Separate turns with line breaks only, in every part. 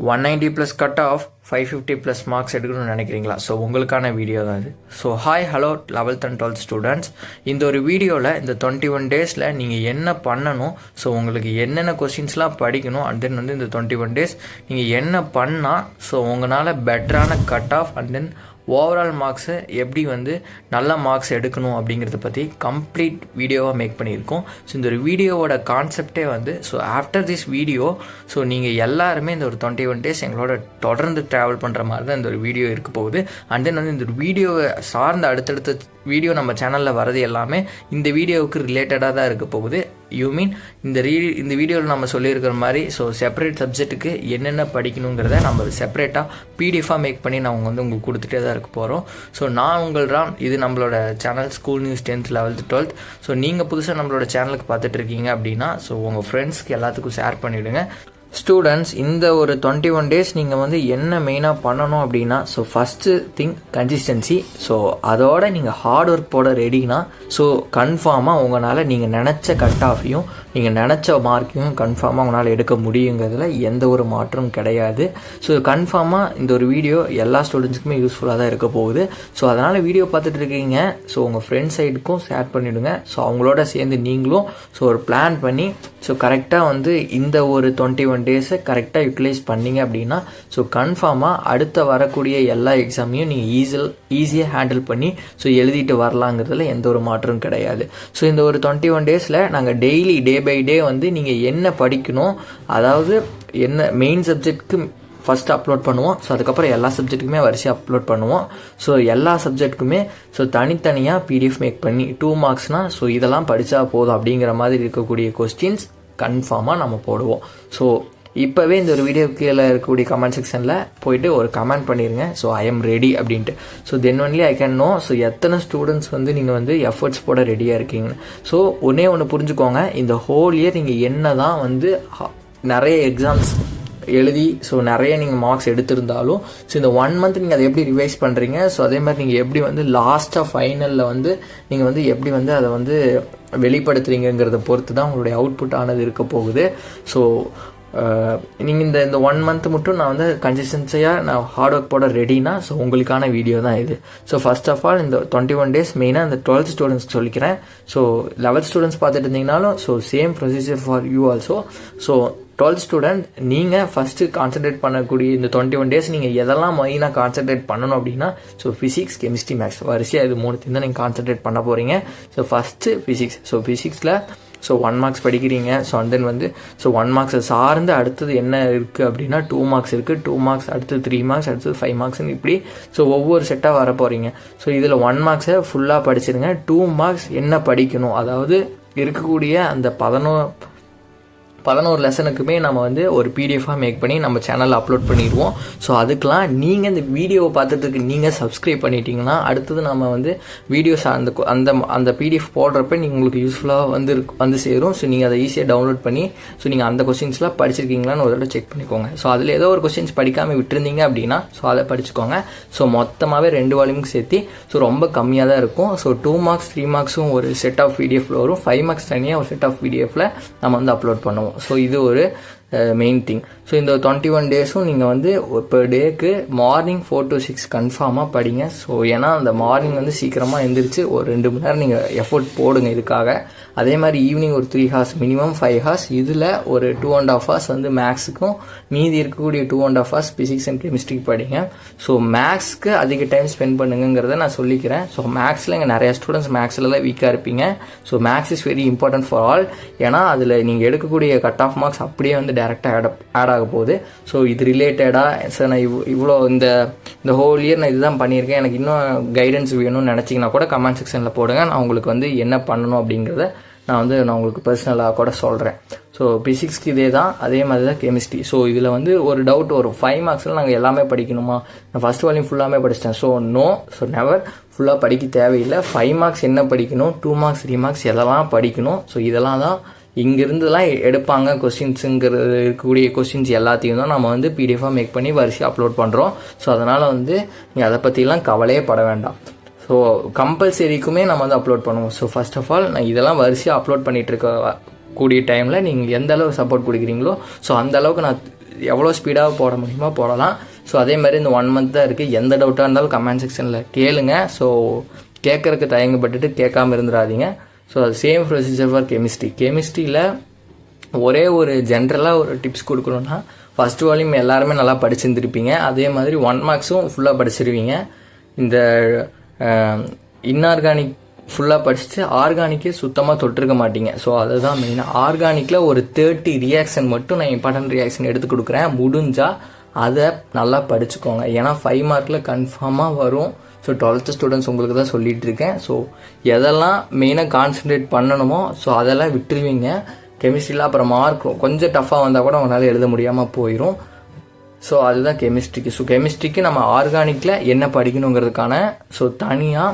190 plus cut off 550 plus marks எடுக்கணும்னு நினைக்கிறீங்களா? So உங்களுக்கான வீடியோ தான் இது. So hi hello 11th and 12th students, இந்த ஒரு வீடியோவில் இந்த 21 டேஸில் நீங்கள் என்ன பண்ணணும், ஸோ உங்களுக்கு என்னென்ன கொஸ்டின்ஸ்லாம் படிக்கணும், அண்ட் தென் வந்து இந்த 21 டேஸ் நீங்கள் என்ன பண்ணால் ஸோ உங்களால் பெட்டரான cut off and then overall மார்க்ஸை எப்படி வந்து நல்ல மார்க்ஸ் எடுக்கணும் அப்படிங்கிறத பற்றி கம்ப்ளீட் வீடியோவாக மேக் பண்ணியிருக்கோம். ஸோ இந்த ஒரு வீடியோவோட கான்செப்டே வந்து so after this video so நீங்கள் எல்லாருமே இந்த ஒரு 21 டேஸ் எங்களோட தொடர்ந்து ட்ராவல் பண்ணுற மாதிரி தான் இந்த ஒரு வீடியோ இருக்க போகுது. அண்ட் தென் வந்து இந்த ஒரு வீடியோவை சார்ந்த அடுத்தடுத்த வீடியோ நம்ம சேனலில் வரது எல்லாமே இந்த வீடியோவுக்கு ரிலேட்டடாக தான் இருக்க போகுது. யூ மீன் இந்த வீடியோவில் நம்ம சொல்லியிருக்கிற மாதிரி ஸோ செப்பரேட் சப்ஜெக்ட்டுக்கு என்னென்ன படிக்கணுங்கிறத நம்ம செப்பரேட்டாக பிடிஎஃபாக மேக் பண்ணி நான் உங்களுக்கு கொடுத்துட்டே தான் இருக்க போகிறோம். ஸோ நான் உங்கள் ராம், இது நம்மளோட channel school news 10th 11th 12th. So நீங்கள் புதுசாக நம்மளோட சேனலுக்கு பார்த்துட்டு இருக்கீங்க அப்படின்னா ஸோ உங்கள் ஃப்ரெண்ட்ஸ்க்கு எல்லாத்துக்கும் ஷேர் பண்ணிவிடுங்க. ஸ்டூடெண்ட்ஸ், இந்த ஒரு 21 டேஸ் நீங்கள் வந்து என்ன மெயினாக பண்ணணும் அப்படின்னா so first thing consistency. So அதோட நீங்கள் ஹார்ட் ஒர்க் போட ரெடினா ஸோ கன்ஃபார்மாக உங்களால் நீங்கள் நினச்ச கட் ஆஃபையும் நீங்கள் நினச்ச மார்க்கையும் கன்ஃபார்மாக உங்களால் எடுக்க முடியுங்கிறதுல எந்த ஒரு மாற்றமும் கிடையாது. ஸோ கன்ஃபார்மாக இந்த ஒரு வீடியோ எல்லா ஸ்டூடெண்ட்ஸுக்குமே யூஸ்ஃபுல்லாக தான் இருக்க போகுது. ஸோ அதனால் வீடியோ பார்த்துட்டு இருக்கீங்க ஸோ உங்கள் ஃப்ரெண்ட்ஸ் சைடுக்கும் ஷேர் பண்ணிவிடுங்க. ஸோ அவங்களோட சேர்ந்து நீங்களும் ஸோ ஒரு பிளான் பண்ணி ஸோ கரெக்டாக வந்து இந்த ஒரு 21 டேஸை கரெக்டாக யூட்டிலைஸ் பண்ணிங்க அப்படின்னா ஸோ கன்ஃபார்மாக அடுத்த வரக்கூடிய எல்லா எக்ஸாமையும் நீங்கள் ஈஸியாக ஹேண்டில் பண்ணி ஸோ எழுதிட்டு வரலாங்கிறதுல எந்த ஒரு மாற்றமும் கிடையாது. ஸோ இந்த ஒரு 21 டேஸில் நாங்கள் டெய்லி டே பை டே வந்து நீங்கள் என்ன படிக்கணும், அதாவது என்ன மெயின் சப்ஜெக்ட்க்கு ஃபஸ்ட்டு அப்லோட் பண்ணுவோம். ஸோ அதுக்கப்புறம் எல்லா சப்ஜெக்ட்டுக்குமே வரிசையாக அப்லோட் பண்ணுவோம். ஸோ எல்லா சப்ஜெக்ட்டுக்குமே ஸோ தனித்தனியாக பிடிஎஃப் மேக் பண்ணி 2 மார்க்ஸ்னால் ஸோ இதெல்லாம் படித்தா போதும் அப்படிங்கிற மாதிரி இருக்கக்கூடிய கொஸ்டின்ஸ் கன்ஃபார்மாக நம்ம போடுவோம். ஸோ இப்போவே இந்த ஒரு வீடியோ கீழே இருக்கக்கூடிய கமெண்ட் செக்ஷனில் போயிட்டு ஒரு கமெண்ட் பண்ணிடுங்க ஸோ ஐ எம் ரெடி அப்படின்ட்டு. So then only I can know so எத்தனை ஸ்டூடெண்ட்ஸ் வந்து நீங்கள் வந்து எஃபர்ட்ஸ் போட ரெடியாக இருக்கீங்க. ஸோ ஒன்று புரிஞ்சுக்கோங்க, இந்த ஹோல் இயர் நீங்கள் என்ன தான் வந்து நிறைய எக்ஸாம்ஸ் எழுதி ஸோ நிறைய நீங்கள் மார்க்ஸ் எடுத்திருந்தாலும் ஸோ இந்த 1 மந்த் நீங்கள் அதை எப்படி ரிவைஸ் பண்ணுறீங்க, ஸோ அதே மாதிரி நீங்கள் எப்படி வந்து லாஸ்ட்டாக ஃபைனலில் வந்து நீங்கள் வந்து எப்படி வந்து அதை வந்து வெளிப்படுத்துறீங்கிறத பொறுத்து தான் உங்களுடைய அவுட்புட் ஆனது இருக்க போகுது. ஸோ நீங்கள் இந்த 1 மந்த் மட்டும் நான் வந்து கன்சிஸ்டன்சியாக நான் ஹார்ட் ஒர்க் போட ரெடினா ஸோ உங்களுக்கான வீடியோ தான் இது. ஸோ ஃபர்ஸ்ட் ஆஃப் ஆல் இந்த 21 டேஸ் மெயினாக இந்த 12th ஸ்டூடெண்ட்ஸ் சொல்லிக்கிறேன். ஸோ 11th ஸ்டூடெண்ட்ஸ் பார்த்துட்டு இருந்தீங்கனாலும் so same procedure for you also. So 12th student நீங்கள் ஃபஸ்ட்டு கான்சன்ட்ரேட் பண்ணக்கூடிய இந்த 21 டேஸ் நீங்கள் எதெல்லாம் மெயினாக கான்சன்ட்ரேட் பண்ணணும் அப்படின்னா ஸோ ஃபிசிக்ஸ், கெமிஸ்ட்ரி, மேக்ஸ் வரிசையாக இது 3 தான் நீங்கள் கான்சன்ட்ரேட் பண்ண போகிறீங்க. So first physics. ஸோ ஃபிசிக்ஸில் ஸோ 1 மார்க்ஸ் படிக்கிறீங்க. ஸோ அண்ட் தென் வந்து ஸோ 1 மார்க்ஸை சார்ந்து அடுத்தது என்ன இருக்குது அப்படின்னா 2 மார்க்ஸ் இருக்குது. 2 மார்க்ஸ் அடுத்தது 3 மார்க்ஸ் அடுத்தது 5 மார்க்ஸ்னு இப்படி ஸோ ஒவ்வொரு செட்டாக வர போகிறீங்க. ஸோ இதில் 1 மார்க்ஸை ஃபுல்லாக படிச்சிருங்க. 2 மார்க்ஸ் என்ன படிக்கணும், அதாவது இருக்கக்கூடிய அந்த 11 லெசனுக்குமே நம்ம வந்து ஒரு பிடிஎஃபாக மேக் பண்ணி நம்ம சேனலில் அப்லோட் பண்ணிடுவோம். ஸோ அதுக்கெலாம் நீங்கள் இந்த வீடியோவை பார்த்ததுக்கு நீங்கள் சப்ஸ்கிரைப் பண்ணிட்டீங்கன்னா அடுத்தது நம்ம வந்து வீடியோஸ் அந்த பிடிஎஃப் போடுறப்ப நீங்கள் உங்களுக்கு யூஸ்ஃபுல்லாக வந்து சேரும். ஸோ நீங்கள் அதை ஈஸியாக டவுன்லோட் பண்ணி ஸோ நீங்கள் அந்த கொஸ்டின்ஸ்லாம் படிச்சிருக்கீங்களான்னு ஒரு தடவை செக் பண்ணிக்கோங்க. ஸோ அதில் ஏதோ ஒரு கொஸ்டின்ஸ் படிக்காமல் விட்டுருந்தீங்க அப்படின்னா ஸோ அதை படிச்சுக்கோங்க. ஸோ மொத்தமாகவே 2 வால்யூமுக்கு சேர்த்து ஸோ ரொம்ப கம்மியாக தான் இருக்கும். ஸோ 2 மார்க்ஸ் 3 மார்க்ஸும் ஒரு செட் ஆஃப் பிடிஎஃப்ல வரும். 5 மார்க்ஸ் தனியாக ஒரு செட் ஆஃப் பிடிஎஃப்ல நம்ம வந்து அப்லோட் பண்ணுவோம். ஸோ இது ஒரு மெயின் திங். ஸோ இந்த 21 டேஸும் நீங்கள் வந்து பெர் டேக்கு மார்னிங் 4 to 6 கன்ஃபார்மாக படிங்க. ஸோ ஏன்னா அந்த மார்னிங் வந்து சீக்கிரமாக எழுந்திரிச்சு ஒரு 2 மணி நேரம் நீங்கள் எஃபோர்ட் போடுங்க இதுக்காக. அதே மாதிரி ஈவினிங் ஒரு 3 hours மினிமம் 5 hours, இதில் ஒரு 2.5 hours வந்து மேக்ஸுக்கும் மீதி இருக்கக்கூடிய 2.5 hours ஃபிசிக்ஸ் அண்ட் கெமிஸ்ட்ரிக்கு படிங்க. ஸோ மேக்ஸ்க்கு அதிக டைம் ஸ்பெண்ட் பண்ணுங்கிறத நான் சொல்லிக்கிறேன். ஸோ மேக்ஸில் இங்கே நிறைய ஸ்டூடெண்ட்ஸ் மேக்ஸில் தான் வீக்காக இருப்பீங்க. So maths is very important for all. ஏன்னா அதில் நீங்கள் எடுக்கக்கூடிய கட் ஆஃப் மார்க்ஸ் அப்படியே வந்து டேரெக்டாக ஆட் ஆக போகுது. ஸோ இது ரிலேட்டடாக சார் நான் இவ்வளோ இந்த ஹோல் இயர் நான் இதுதான் பண்ணியிருக்கேன், எனக்கு இன்னும் கைடன்ஸ் வேணும்னு நினச்சிங்கன்னா கூட கமெண்ட் செக்ஷனில் போடுங்க. நான் உங்களுக்கு வந்து என்ன பண்ணணும் அப்படிங்கிறத நான் உங்களுக்கு பர்சனலாக கூட சொல்கிறேன். ஸோ ஃபிசிக்ஸ்க்கு இதே தான், அதே மாதிரி தான் கெமிஸ்ட்ரி. ஸோ இதில் வந்து ஒரு டவுட் வரும், 5 மார்க்ஸில் நாங்கள் எல்லாமே படிக்கணுமா, நான் ஃபஸ்ட் வால்யூம் ஃபுல்லாமே படிச்சிட்டேன். ஸோ நோ, ஸோ நெவர், ஃபுல்லாக படிக்க தேவையில்லை. 5 மார்க்ஸ் என்ன படிக்கணும், 2 மார்க்ஸ் 3 மார்க்ஸ் எதெல்லாம் படிக்கணும், ஸோ இதெல்லாம் தான் இங்கிருந்துலாம் எடுப்பாங்க. கொஸ்டின்ஸுங்கிறது இருக்கக்கூடிய கொஸ்டின்ஸ் எல்லாத்தையும் தான் நம்ம வந்து பிடிஎஃபாக மேக் பண்ணி வரிசையாக அப்லோட் பண்ணுறோம். ஸோ அதனால் வந்து நீங்கள் அதை பற்றிலாம் கவலையே பட வேண்டாம். ஸோ கம்பல்சரிக்குமே நம்ம வந்து அப்லோட் பண்ணுவோம். ஸோ ஃபர்ஸ்ட் ஆஃப் ஆல் நான் இதெல்லாம் வரிசையாக அப்லோட் பண்ணிகிட்டு இருக்க கூடிய டைமில் நீங்கள் எந்த அளவு சப்போர்ட் கொடுக்குறீங்களோ ஸோ அந்த அளவுக்கு நான் எவ்வளோ ஸ்பீடாக போட முடியுமோ போடலாம். ஸோ அதே மாதிரி இந்த 1 மந்த் தான் இருக்குது. எந்த டவுட்டாக இருந்தாலும் கமெண்ட் செக்ஷனில் கேளுங்க. ஸோ கேட்குறதுக்கு தயங்கப்பட்டுட்டு கேட்காம இருந்துடாதீங்க. ஸோ அது சேம் ப்ரொசீஜர் ஃபார் கெமிஸ்ட்ரியில் ஒரே ஒரு ஜென்ரலாக ஒரு டிப்ஸ் கொடுக்கணுன்னா, ஃபஸ்ட் வால்யூம் எல்லாருமே நல்லா படிச்சிருந்துருப்பீங்க. அதே மாதிரி 1 மார்க்ஸும் ஃபுல்லாக படிச்சிருவீங்க. இந்த இன்ஆர்கானிக் ஃபுல்லாக படிச்சுட்டு ஆர்கானிக்கே சுத்தமாக தொட்டிருக்க மாட்டீங்க. ஸோ அதுதான் மெயினாக. ஆர்கானிக்கில் ஒரு 30 ரியாக்ஷன் மட்டும் நான் இம்பார்ட்டன்ட் ரியாக்ஷன் எடுத்து கொடுக்குறேன். முடிஞ்சால் அதை நல்லா படிச்சுக்கோங்க. ஏன்னா 5 மார்க்கில் கன்ஃபார்மாக வரும். ஸோ 12th ஸ்டூடெண்ட்ஸ் உங்களுக்கு தான் சொல்லிகிட்டு இருக்கேன். ஸோ எதெல்லாம் மெயினாக கான்சன்ட்ரேட் பண்ணணுமோ ஸோ அதெல்லாம் விட்டுருவீங்க. கெமிஸ்ட்ரியில் அப்புறம் மார்க் கொஞ்சம் டஃப்பாக வந்தால் கூட அவங்களால எழுத முடியாமல் போயிடும். ஸோ அதுதான் கெமிஸ்ட்ரிக்கு. ஸோ கெமிஸ்ட்ரிக்கு நம்ம ஆர்கானிக்கில் என்ன படிக்கணுங்கிறதுக்கான ஸோ தனியாக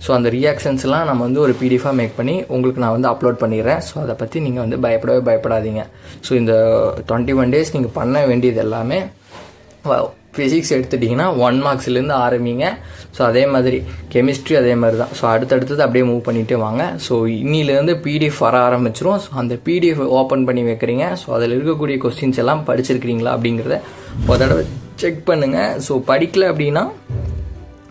ஸோ அந்த ரியாக்ஷன்ஸ்லாம் நம்ம வந்து ஒரு பிடிஎஃபாக மேக் பண்ணி உங்களுக்கு நான் வந்து அப்லோட் பண்ணிடுறேன். ஸோ அதை பற்றி நீங்கள் வந்து பயப்படாதீங்க. ஸோ இந்த 21 days நீங்கள் பண்ண வேண்டியது எல்லாமே ஃபிசிக்ஸ் எடுத்துட்டிங்கன்னா 1 மார்க்ஸ்லேருந்து ஆரம்பிங்க. ஸோ அதே மாதிரி கெமிஸ்ட்ரி அதே மாதிரி தான். ஸோ அடுத்தடுத்தது அப்படியே மூவ் பண்ணிகிட்டே வாங்க. ஸோ இன்னிலேருந்து பிடிஎஃப் வர ஆரம்பிச்சிரும். ஸோ அந்த பிடிஎஃப் ஓப்பன் பண்ணி வைக்கிறீங்க. ஸோ அதில் இருக்கக்கூடிய கொஸ்டின்ஸ் எல்லாம் படிச்சிருக்கிறீங்களா அப்படிங்கிறத ஒரு தடவை செக் பண்ணுங்கள். ஸோ படிக்கல அப்படின்னா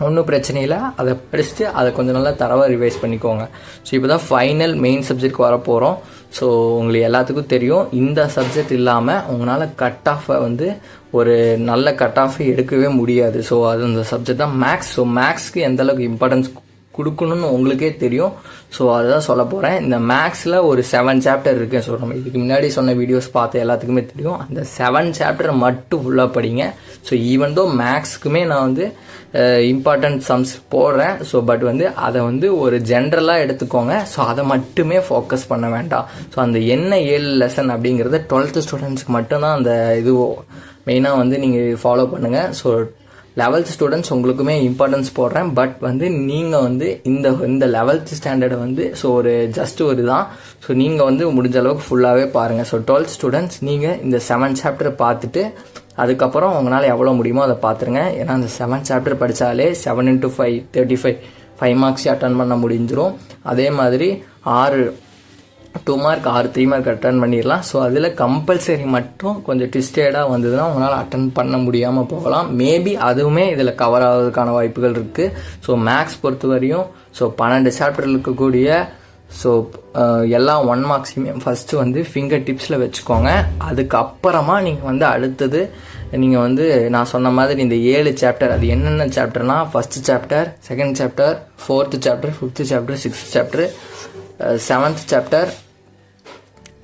ஒன்றும் பிரச்சனை இல்லை. அதை படிச்சுட்டு அதை கொஞ்சம் நல்லா தரவாக ரிவைஸ் பண்ணிக்கோங்க. ஸோ இப்போ தான் ஃபைனல் மெயின் சப்ஜெக்ட் வர போகிறோம். ஸோ உங்களுக்கு எல்லாத்துக்கும் தெரியும், இந்த சப்ஜெக்ட் இல்லாமல் உங்களால் கட் ஆஃபை வந்து ஒரு நல்ல கட் ஆஃப் எடுக்கவே முடியாது. ஸோ அது அந்த சப்ஜெக்ட் தான் மேக்ஸ். ஸோ மேக்ஸ்க்கு எந்தளவுக்கு இம்பார்ட்டன்ஸ் கொடுக்கணும்னு உங்களுக்கே தெரியும். ஸோ அதுதான் சொல்ல போகிறேன். இந்த மேக்ஸில் ஒரு 7 சாப்டர் இருக்குது. ஸோ நம்ம இதுக்கு முன்னாடி சொன்ன வீடியோஸ் பார்த்து எல்லாத்துக்குமே தெரியும். அந்த 7 சாப்டர் மட்டும் ஃபுல்லாக படிங்க. ஸோ ஈவன் தோ மேக்ஸ்க்குமே நான் வந்து இம்பார்ட்டன்ட் சம்ஸ் போடுறேன். ஸோ பட் வந்து அதை வந்து ஒரு ஜென்ரலாக எடுத்துக்கோங்க. ஸோ அதை மட்டுமே ஃபோக்கஸ் பண்ண வேண்டாம். ஸோ அந்த என்ன 7 லெசன் அப்படிங்கிறத 12th ஸ்டூடெண்ட்ஸ்க்கு மட்டும்தான் அந்த இது மெயினாக வந்து நீங்கள் ஃபாலோ பண்ணுங்கள். ஸோ 11th ஸ்டூடெண்ட்ஸ் உங்களுக்குமே இம்பார்ட்டன்ஸ் போடுறேன். பட் வந்து நீங்கள் வந்து இந்த 11th ஸ்டாண்டர்டை வந்து ஸோ ஒரு ஜஸ்ட் ஒரு தான். ஸோ நீங்கள் வந்து முடிஞ்ச அளவுக்கு ஃபுல்லாகவே பாருங்கள். ஸோ 12th ஸ்டூடெண்ட்ஸ் நீங்கள் இந்த 7 சாப்டரை பார்த்துட்டு அதுக்கப்புறம் உங்களால் எவ்வளோ முடியுமோ அதை பார்த்துருங்க. ஏன்னா அந்த 7 சாப்டர் படித்தாலே 7 × 5 35 மார்க்ஸ் அட்டன் பண்ண முடிஞ்சிடும். அதே மாதிரி 2 மார்க் 3 மார்க் அட்டன் பண்ணிடலாம். ஸோ அதில் கம்பல்சரி மட்டும் கொஞ்சம் ட்விஸ்டடாக வந்ததுன்னா உங்களால் அட்டன் பண்ண முடியாமல் போகலாம். மேபி அதுவுமே இதில் கவர் ஆகிறதுக்கான வாய்ப்புகள் இருக்குது. ஸோ மேக்ஸ் பொறுத்த வரையும் ஸோ 12 சாப்டரில் இருக்கக்கூடிய ஸோ எல்லா 1 மார்க்ஸையுமே ஃபஸ்ட்டு வந்து ஃபிங்கர் டிப்ஸில் வச்சுக்கோங்க. அதுக்கப்புறமா நீங்கள் வந்து அடுத்தது நீங்கள் வந்து நான் சொன்ன மாதிரி இந்த 7 சாப்டர் அது என்னென்ன சாப்டர்னா, first chapter, second chapter, 4th chapter, 5th chapter, 6th chapter, 7th chapter,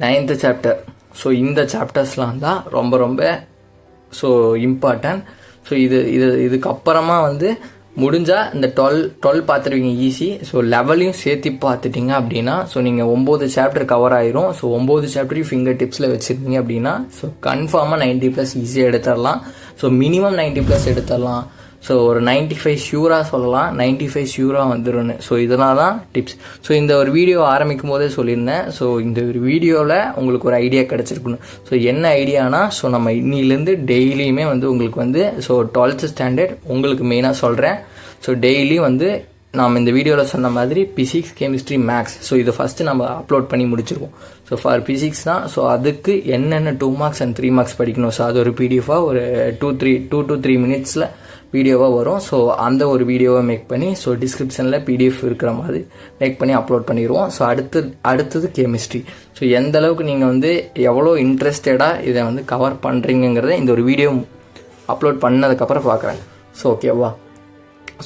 9th chapter. So இந்த சாப்டர்ஸ்லாம் தான் ரொம்ப ஸோ இம்பார்ட்டன்ட். ஸோ இதுக்கப்புறமா வந்து முடிஞ்சால் இந்த 12 பார்த்துருவீங்க ஈஸி. ஸோ லெவலையும் சேர்த்து பார்த்துட்டிங்க அப்படின்னா ஸோ நீங்கள் 9 சாப்டர் கவர் ஆயிரும். ஸோ 9 சாப்டரையும் ஃபிங்கர் டிப்ஸில் வச்சுருந்தீங்க அப்படின்னா ஸோ கன்ஃபார்மாக 90+ ஈஸியாக எடுத்துடலாம். ஸோ மினிமம் 90+ எடுத்துடலாம். ஸோ ஒரு 95 ஷூராக சொல்லலாம். 95 ஷூராக வந்துடும். ஸோ இதெல்லாம் தான் டிப்ஸ். ஸோ இந்த ஒரு வீடியோ ஆரம்பிக்கும் போதே சொல்லியிருந்தேன். ஸோ இந்த ஒரு வீடியோவில் உங்களுக்கு ஒரு ஐடியா கிடச்சிருக்கணும். ஸோ என்ன ஐடியானா ஸோ நம்ம இன்னிலேருந்து டெய்லியுமே வந்து உங்களுக்கு வந்து ஸோ 12th ஸ்டாண்டர்ட் உங்களுக்கு மெயினாக சொல்கிறேன். ஸோ டெய்லி வந்து நாம் இந்த வீடியோவில் சொன்ன மாதிரி பிசிக்ஸ், கெமிஸ்ட்ரி, மேக்ஸ் ஸோ இதை ஃபஸ்ட்டு நம்ம அப்லோட் பண்ணி முடிச்சிருவோம். ஸோ ஃபார் பிசிக்ஸ் தான். ஸோ அதுக்கு என்னென்ன 2 மார்க்ஸ் அண்ட் 3 மார்க்ஸ் படிக்கணும். ஸோ அது ஒரு பிடிஎஃபாக ஒரு 2 to 3 மினிட்ஸில் வீடியோவாக வரும். ஸோ அந்த ஒரு வீடியோவை மேக் பண்ணி ஸோ டிஸ்கிரிப்ஷனில் பிடிஎஃப் இருக்கிற மாதிரி மேக் பண்ணி அப்லோட் பண்ணிடுவோம். ஸோ அடுத்தது கெமிஸ்ட்ரி. ஸோ எந்த அளவுக்கு நீங்கள் வந்து எவ்வளோ இன்ட்ரெஸ்டடாக இதை வந்து கவர் பண்ணுறீங்கிறத இந்த ஒரு வீடியோ அப்லோட் பண்ணதுக்கப்புறம் பார்க்குறேன். ஸோ ஓகேவா?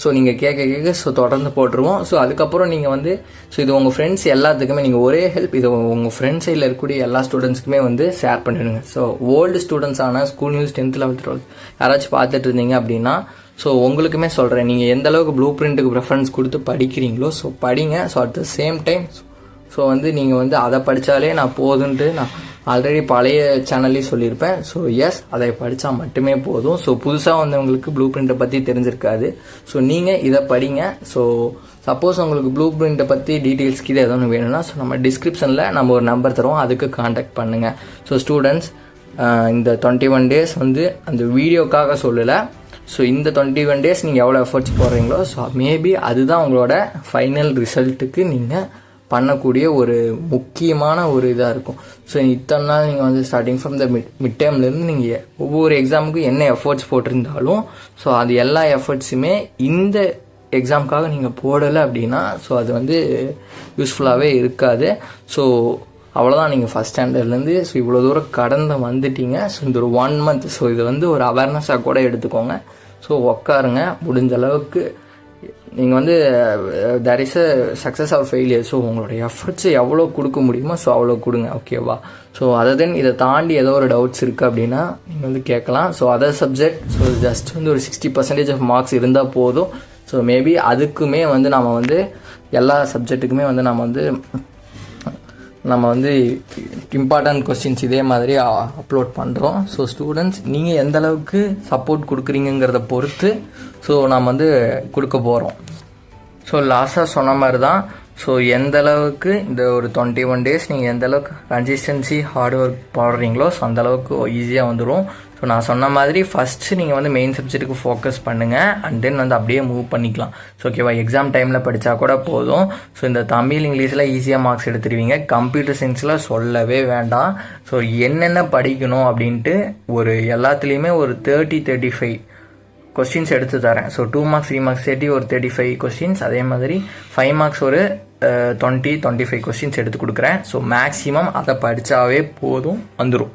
ஸோ நீங்கள் கேட்க ஸோ தொடர்ந்து போட்டுருவோம். ஸோ அதுக்கப்புறம் நீங்கள் வந்து ஸோ இது உங்கள் ஃப்ரெண்ட்ஸ் எல்லாத்துக்குமே நீங்கள் ஒரே ஹெல்ப், இது உங்கள் ஃப்ரெண்ட்ஸ் சைடில் இருக்கக்கூடிய எல்லா ஸ்டூடெண்ட்ஸ்க்குமே வந்து ஷேர் பண்ணிடுங்க. ஸோ ஓல்டு ஸ்டூடெண்ட்ஸான school news 10th 11th 12th யாராச்சும் பார்த்துட்டு இருந்தீங்க அப்படின்னா ஸோ உங்களுக்குமே சொல்கிறேன், நீங்கள் எந்த அளவுக்கு ப்ளூ பிரிண்ட்டுக்கு ப்ரெஃபரன்ஸ் கொடுத்து படிக்கிறீங்களோ ஸோ படிங்க. So at the same time so வந்து நீங்கள் வந்து அதை படித்தாலே நான் போதுன்ட்டு நான் ஆல்ரெடி பழைய சேனல்லையும் சொல்லியிருப்பேன். ஸோ எஸ், அதை படித்தா மட்டுமே போதும். ஸோ புதுசாக வந்தவங்களுக்கு ப்ளூ பிரிண்ட்டை பற்றி தெரிஞ்சிருக்காது. ஸோ நீங்கள் இதை படிங்க. ஸோ சப்போஸ் உங்களுக்கு ப்ளூ பிரிண்ட்டை பற்றி டீட்டெயில்ஸ்க்கு இது எதுவும் வேணும்னா ஸோ நம்ம டிஸ்கிரிப்ஷனில் நம்ம ஒரு நம்பர் தருவோம், அதுக்கு காண்டாக்ட் பண்ணுங்கள். ஸோ ஸ்டூடெண்ட்ஸ் இந்த 21 days வந்து அந்த வீடியோக்காக சொல்லலை. ஸோ இந்த 21 days நீங்கள் எவ்வளோ எஃபர்ட்ஸ் போடுறீங்களோ ஸோ மேபி அதுதான் உங்களோட ஃபைனல் ரிசல்ட்டுக்கு நீங்கள் பண்ணக்கூடிய ஒரு முக்கியமான ஒரு இதாக இருக்கும். ஸோ இத்தனை நாள் நீங்கள் வந்து ஸ்டார்டிங் ஃப்ரம் த மிட் டேர்ம்லேருந்து நீங்கள் ஒவ்வொரு எக்ஸாமுக்கும் என்ன எஃபர்ட்ஸ் போட்டிருந்தாலும் ஸோ அது எல்லா எஃபர்ட்ஸுமே இந்த எக்ஸாமுக்காக நீங்கள் போடலை அப்படின்னா ஸோ அது வந்து யூஸ்ஃபுல்லாகவே இருக்காது. ஸோ அவ்வளோதான், நீங்கள் ஃபஸ்ட் ஸ்டாண்டர்ட்லேருந்து ஸோ இவ்வளோ தூரம் கடந்து வந்துட்டீங்க. ஸோ இந்த ஒரு 1 month ஸோ இது வந்து ஒரு அவேர்னஸாக கூட எடுத்துக்கோங்க. ஸோ உட்காருங்க, முடிஞ்ச அளவுக்கு நீங்கள் வந்து there is a success or failure. So உங்களோட எஃபர்ட்ஸ் எவ்வளோ கொடுக்க முடியுமோ ஸோ அவ்வளோ கொடுங்க, ஓகேவா? ஸோ தென் இதை தாண்டி ஏதோ ஒரு டவுட்ஸ் இருக்குது அப்படின்னா நீங்கள் வந்து கேட்கலாம். So other subject so just வந்து ஒரு 60% ஆஃப் மார்க்ஸ் இருந்தால் போதும். ஸோ மேபி அதுக்குமே வந்து நம்ம வந்து எல்லா சப்ஜெக்ட்டுக்குமே வந்து நம்ம வந்து இம்பார்ட்டன்ட் கொஸ்டின்ஸ் இதே மாதிரி அப்லோட் பண்ணுறோம். ஸோ ஸ்டூடெண்ட்ஸ் நீங்கள் எந்த அளவுக்கு சப்போர்ட் கொடுக்குறீங்கிறத பொறுத்து ஸோ நம்ம வந்து கொடுக்க போகிறோம். ஸோ லாஸ்ட்டாக சொன்ன மாதிரி தான். ஸோ எந்த அளவுக்கு இந்த ஒரு 21 days நீங்கள் எந்த அளவுக்கு கன்சிஸ்டன்சி ஹார்ட் ஒர்க் போடுறீங்களோ ஸோ அந்தளவுக்கு ஈஸியாக வந்துடும். ஸோ நான் சொன்ன மாதிரி ஃபஸ்ட்டு நீங்கள் வந்து மெயின் சப்ஜெக்ட்டுக்கு ஃபோக்கஸ் பண்ணுங்கள் அண்ட் தென் வந்து அப்படியே மூவ் பண்ணிக்கலாம். ஸோ ஓகேவா, எக்ஸாம் டைமில் படித்தா கூட போதும். ஸோ இந்த தமிழ் இங்கிலீஷில் ஈஸியாக மார்க்ஸ் எடுத்துருவீங்க. கம்ப்யூட்டர் சயின்ஸில் சொல்லவே வேண்டாம். ஸோ என்னென்ன படிக்கணும் அப்படின்ட்டு ஒரு எல்லாத்துலேயுமே ஒரு 30-35 கொஸ்டின்ஸ் எடுத்து தரேன். ஸோ 2 marks 3 marks சேர்த்து ஒரு 35 கொஸ்டின்ஸ், அதே மாதிரி 5 marks ஒரு 20-25 கொஸ்டின்ஸ் எடுத்து கொடுக்குறேன். ஸோ மேக்ஸிமம் அதை படித்தாவே போதும், வந்துடும்.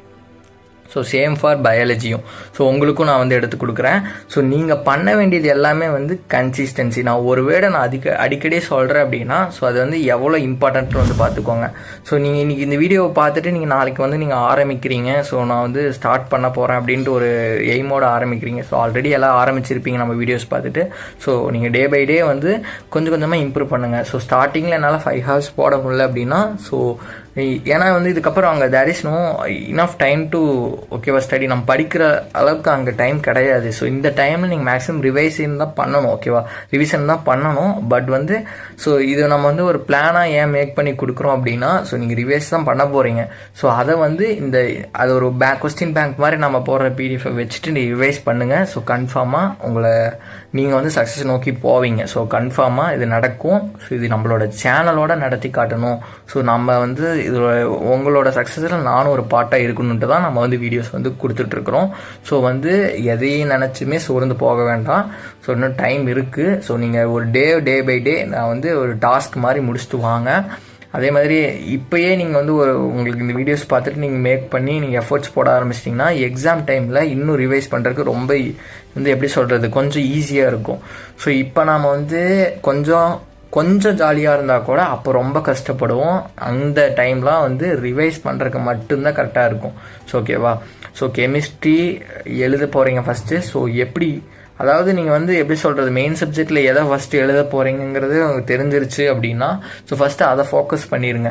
ஸோ சேம் ஃபார் பயாலஜியும் ஸோ உங்களுக்கும் நான் வந்து எடுத்து கொடுக்குறேன். ஸோ நீங்கள் பண்ண வேண்டியது எல்லாமே வந்து கன்சிஸ்டன்சி. நான் ஒரு வேர்டை நான் அடிக்கடி சொல்கிறேன் அப்படின்னா ஸோ அது வந்து எவ்வளோ இம்பார்ட்டன்ட்னு வந்து பார்த்துக்கோங்க. ஸோ நீங்கள் இன்றைக்கி இந்த வீடியோவை பார்த்துட்டு நீங்கள் நாளைக்கு வந்து நீங்கள் ஆரம்பிக்கிறீங்க. ஸோ நான் வந்து ஸ்டார்ட் பண்ண போகிறேன் அப்படின்ட்டு ஒரு எய்மோடு ஆரம்பிக்கிறீங்க. ஸோ ஆல்ரெடி எல்லாம் ஆரம்பிச்சிருப்பீங்க நம்ம வீடியோஸ் பார்த்துட்டு. ஸோ நீங்கள் டே பை டே வந்து கொஞ்சம் கொஞ்சமாக இம்ப்ரூவ் பண்ணுங்கள். ஸோ ஸ்டார்டிங்கில் என்னால் 5 hours போட முடியல அப்படின்னா ஸோ ஏன்னா வந்து இதுக்கப்புறம் அங்கே there is no enough time to ஓகேவா ஸ்டடி. நம்ம படிக்கிற அளவுக்கு அங்கே டைம் கிடையாது. ஸோ இந்த டைமில் நீங்கள் மேக்ஸிமம் ரிவைஷன் தான் பண்ணணும், ஓகேவா? ரிவிஷன் தான் பண்ணணும். பட் வந்து ஸோ இது நம்ம வந்து ஒரு பிளானாக ஏன் மேக் பண்ணி கொடுக்குறோம் அப்படின்னா ஸோ நீங்கள் ரிவைஸ் தான் பண்ண போகிறீங்க. ஸோ அதை வந்து அது ஒரு கொஸ்டின் பேங்க் மாதிரி நம்ம போடுற பிடிஎஃப் வச்சுட்டு நீங்கள் ரிவைஸ் பண்ணுங்கள். ஸோ கன்ஃபார்மாக நீங்கள் வந்து சக்ஸஸ் நோக்கி போவீங்க. ஸோ கன்ஃபார்மாக இது நடக்கும். ஸோ இது நம்மளோட சேனலோட நடத்தி காட்டணும். ஸோ நம்ம வந்து இது உங்களோட சக்ஸஸில் நானும் ஒரு பார்ட்டாக இருக்கணுன்ட்டு தான் நம்ம வந்து வீடியோஸ் வந்து கொடுத்துட்ருக்குறோம். ஸோ வந்து எதையும் நினச்சுமே சோர்ந்து போக வேண்டாம். ஸோ இன்னும் டைம் இருக்குது. ஸோ நீங்கள் ஒரு டே பை டே நான் வந்து ஒரு டாஸ்க் மாதிரி முடிச்சுட்டு வாங்க. அதே மாதிரி இப்போயே நீங்கள் வந்து உங்களுக்கு இந்த வீடியோஸ் பார்த்துட்டு நீங்கள் மேக் பண்ணி நீங்கள் எஃபர்ட்ஸ் போட ஆரம்பிச்சிட்டிங்கன்னா எக்ஸாம் டைமில் இன்னும் ரிவைஸ் பண்ணுறதுக்கு ரொம்ப வந்து எப்படி சொல்கிறது கொஞ்சம் ஈஸியாக இருக்கும். ஸோ இப்போ நாம் வந்து கொஞ்சம் ஜாலியாக இருந்தால் கூட அப்போ ரொம்ப கஷ்டப்படுவோம். அந்த டைம்லாம் வந்து ரிவைஸ் பண்ணுறதுக்கு மட்டும்தான் கரெக்டாக இருக்கும். ஸோ ஓகேவா? ஸோ கெமிஸ்ட்ரி எழுத போகிறீங்க ஃபஸ்ட்டு. ஸோ அதாவது நீங்கள் வந்து எப்படி சொல்கிறது மெயின் சப்ஜெக்டில் எதை ஃபஸ்ட்டு எழுத போகிறீங்கிறது உங்களுக்கு தெரிஞ்சிருச்சு அப்படின்னா ஸோ ஃபஸ்ட்டு அதை ஃபோக்கஸ் பண்ணிடுங்க.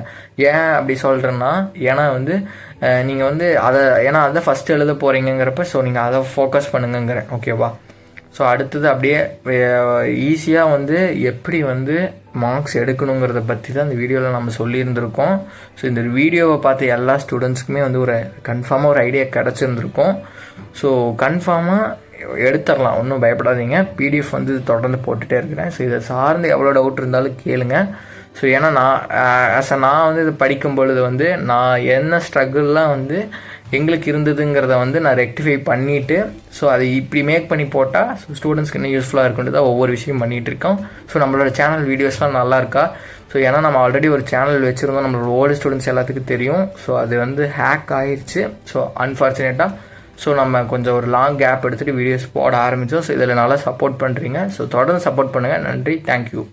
ஏன் அப்படி சொல்கிறேன்னா ஏன்னா வந்து நீங்கள் வந்து ஏன்னா அதை ஃபஸ்ட்டு எழுத போகிறீங்கிறப்ப ஸோ நீங்கள் அதை ஃபோக்கஸ் பண்ணுங்கிறேன், ஓகேவா? ஸோ அடுத்தது அப்படியே ஈஸியாக வந்து எப்படி வந்து மார்க்ஸ் எடுக்கணுங்கிறத பற்றி தான் இந்த வீடியோவில் நம்ம சொல்லியிருந்திருக்கோம். ஸோ இந்த வீடியோவை பார்த்து எல்லா ஸ்டூடெண்ட்ஸ்க்குமே வந்து கன்ஃபார்மாக ஒரு ஐடியா கிடச்சிருந்துருக்கும். ஸோ கன்ஃபார்மாக எடுத்துடலாம், ஒன்றும் பயப்படாதீங்க. பிடிஎஃப் வந்து தொடர்ந்து போட்டுகிட்டே இருக்கிறேன். ஸோ இதை சார்ந்து எவ்வளோ டவுட் இருந்தாலும் கேளுங்க. ஸோ ஏன்னா நான் வந்து இது படிக்கும் பொழுது வந்து நான் என்ன ஸ்ட்ரகிள்லாம் வந்து எங்களுக்கு இருந்ததுங்கிறத வந்து நான் ரெக்டிஃபை பண்ணிவிட்டு ஸோ அதை இப்படி மேக் பண்ணி போட்டால் ஸ்டூடெண்ட்ஸ்க்கு இன்னும் யூஸ்ஃபுல்லாக இருக்குன்ட்டு தான் ஒவ்வொரு விஷயம் பண்ணிகிட்டு இருக்கோம். ஸோ நம்மளோட சேனல் வீடியோஸ்லாம் நல்லா இருக்கா? ஸோ ஏன்னா நம்ம ஆல்ரெடி ஒரு சேனல் வச்சுருந்தோம், நம்மளோட ஓல்டு ஸ்டூடெண்ட்ஸ் எல்லாத்துக்கும் தெரியும். ஸோ அது வந்து ஹேக் ஆகிடுச்சு. ஸோ அன்ஃபார்ச்சுனேட்டாக ஸோ நம்ம கொஞ்சம் ஒரு லாங் கேப் எடுத்துகிட்டு வீடியோஸ் போட ஆரம்பித்தோம். ஸோ இதில் நல்லா சப்போர்ட் பண்ணுறீங்க. ஸோ தொடர்ந்து சப்போர்ட் பண்ணுங்கள். நன்றி, தேங்க்யூ.